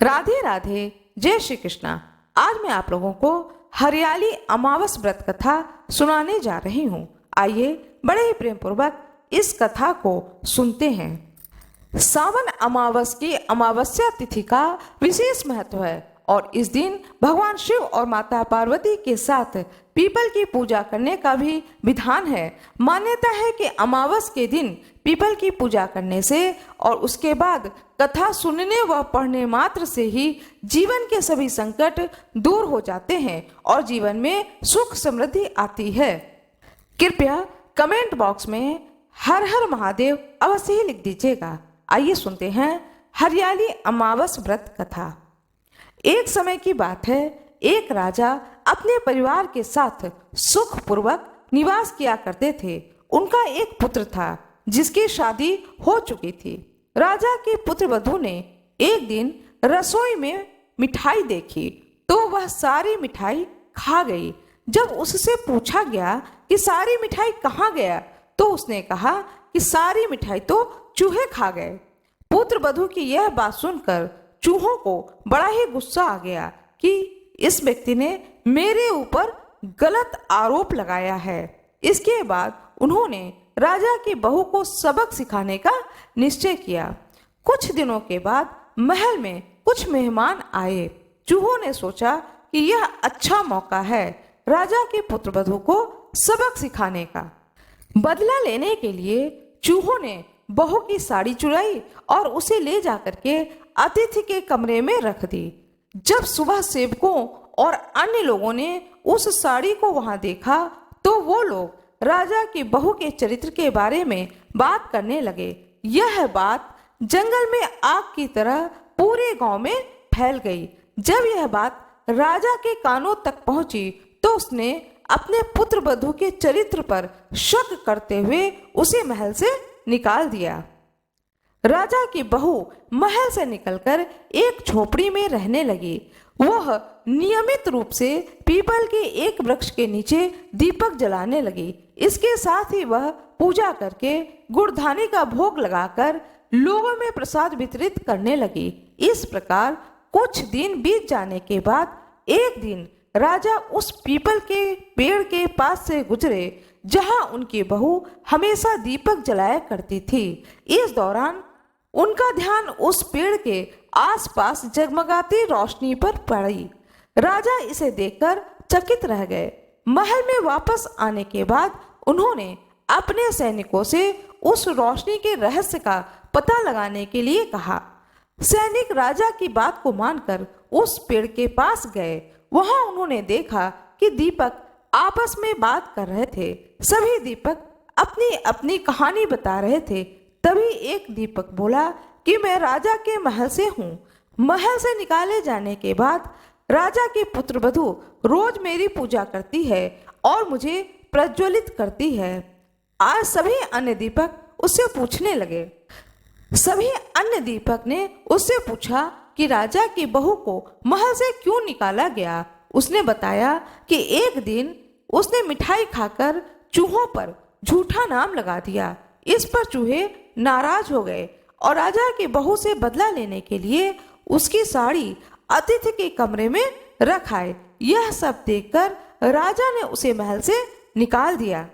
राधे राधे, जय श्री कृष्णा। आज मैं आप लोगों को हरियाली अमावस व्रत कथा सुनाने जा रही हूँ। आइए बड़े ही प्रेम पूर्वक इस कथा को सुनते हैं। सावन अमावस की अमावस्या तिथि का विशेष महत्व है और इस दिन भगवान शिव और माता पार्वती के साथ पीपल की पूजा करने का भी विधान है। मान्यता है कि अमावस के दिन पीपल की पूजा करने से और उसके बाद कथा सुनने व पढ़ने मात्र से ही जीवन के सभी संकट दूर हो जाते हैं और जीवन में सुख समृद्धि आती है। कृपया कमेंट बॉक्स में हर हर महादेव अवश्य ही लिख दीजिएगा। आइए सुनते हैं हरियाली अमावस व्रत कथा। एक समय की बात है, एक राजा अपने परिवार के साथ सुखपूर्वक निवास किया करते थे। उनका एक पुत्र था जिसकी शादी हो चुकी थी। राजा के पुत्र वधू ने एक दिन रसोई में मिठाई देखी तो वह सारी मिठाई खा गई। जब उससे पूछा गया कि सारी मिठाई कहाँ गया तो उसने कहा कि सारी मिठाई तो चूहे खा गए। पुत्र वधू की यह बात सुनकर चूहों को बड़ा ही गुस्सा आ गया कि इस व्यक्ति ने मेरे ऊपर गलत आरोप लगाया है। इसके बाद उन्होंने राजा की बहू को सबक सिखाने का निश्चय किया। कुछ दिनों के बाद महल में कुछ मेहमान आए। चूहों ने सोचा कि यह अच्छा मौका है राजा के पुत्र वधू को सबक सिखाने का। बदला लेने के लिए चूहों ने बहू की साड़ी चुराई और उसे ले जाकर के अतिथि के कमरे में रख दी। जब सुबह सेवकों और अन्य लोगों ने उस साड़ी को वहां देखा तो वो लोग राजा की बहू के चरित्र के बारे में बात करने लगे। यह बात जंगल में आग की तरह पूरे गांव में फैल गई। जब यह बात राजा के कानों तक पहुंची तो उसने अपने पुत्र वधू के चरित्र पर शक करते हुए उसे महल से निकाल दिया। राजा की बहू महल से निकलकर एक झोपड़ी में रहने लगी। वह नियमित रूप से पीपल के एक वृक्ष के नीचे दीपक जलाने लगी। इसके साथ ही वह पूजा करके गुड़धानी का भोग लगाकर लोगों में प्रसाद वितरित करने लगी। इस प्रकार कुछ दिन बीत जाने के बाद एक दिन राजा उस पीपल के पेड़ के पास से गुजरे जहां उनकी बहू हमेशा दीपक जलाया करती थी। इस दौरान उनका ध्यान उस पेड़ के आसपास जगमगाती रोशनी पर पड़ी। राजा इसे देखकर चकित रह गए। महल में वापस आने के बाद उन्होंने अपने सैनिकों से उस रोशनी के रहस्य का पता लगाने के लिए कहा। सैनिक राजा की बात को मानकर उस पेड़ के पास गए। वहां उन्होंने देखा कि दीपक आपस में बात कर रहे थे। सभी दीपक अपनी अपनी कहानी बता रहे थे। तभी एक दीपक बोला कि मैं राजा के महल से हूँ। महल से निकाले जाने के बाद राजा के पुत्र वधू रोज मेरी पूजा करती है और मुझे प्रज्वलित करती है। आज सभी अन्य दीपक उससे पूछने लगे। सभी अन्य दीपक ने उससे पूछा कि राजा की बहू को महल से क्यों निकाला गया। उसने बताया कि एक दिन उसने मिठाई खाकर चूहों पर झूठा नाम लगा दिया। इस पर चूहे नाराज हो गए और राजा की बहू से बदला लेने के लिए उसकी साड़ी अतिथि के कमरे में रख आए। यह सब देखकर राजा ने उसे महल से निकाल दिया।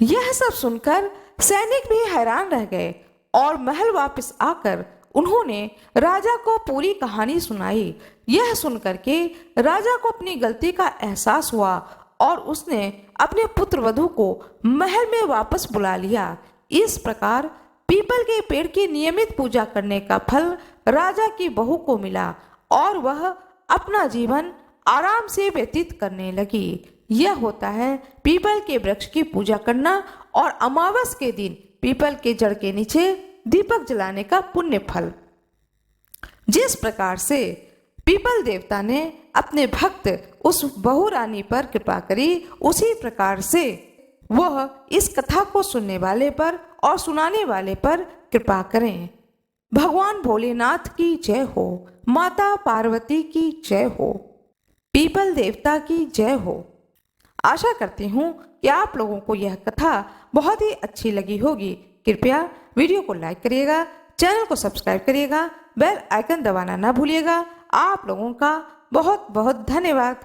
यह सब सुनकर सैनिक भी हैरान रह गए और महल वापस आकर उन्होंने राजा को पूरी कहानी सुनाई। यह सुनकर के राजा को अपनी गलती का एहसास हुआ और उसने अपने पुत्र वधू को महल में वापस बुला लिया। इस प्रकार पीपल के पेड़ की नियमित पूजा करने का फल राजा की बहू को मिला और वह अपना जीवन आराम से व्यतीत करने लगी। यह होता है पीपल के वृक्ष की पूजा करना और अमावस के दिन पीपल के जड़ के नीचे दीपक जलाने का पुण्य फल। जिस प्रकार से पीपल देवता ने अपने भक्त उस बहू रानी पर कृपा करी, उसी प्रकार से वह इस कथा को सुनने वाले पर और सुनाने वाले पर कृपा करें। भगवान भोलेनाथ की जय हो, माता पार्वती की जय हो, पीपल देवता की जय हो। आशा करती हूँ कि आप लोगों को यह कथा बहुत ही अच्छी लगी होगी। कृपया वीडियो को लाइक करिएगा, चैनल को सब्सक्राइब करिएगा, बेल आइकन दबाना ना भूलिएगा। आप लोगों का बहुत बहुत धन्यवाद।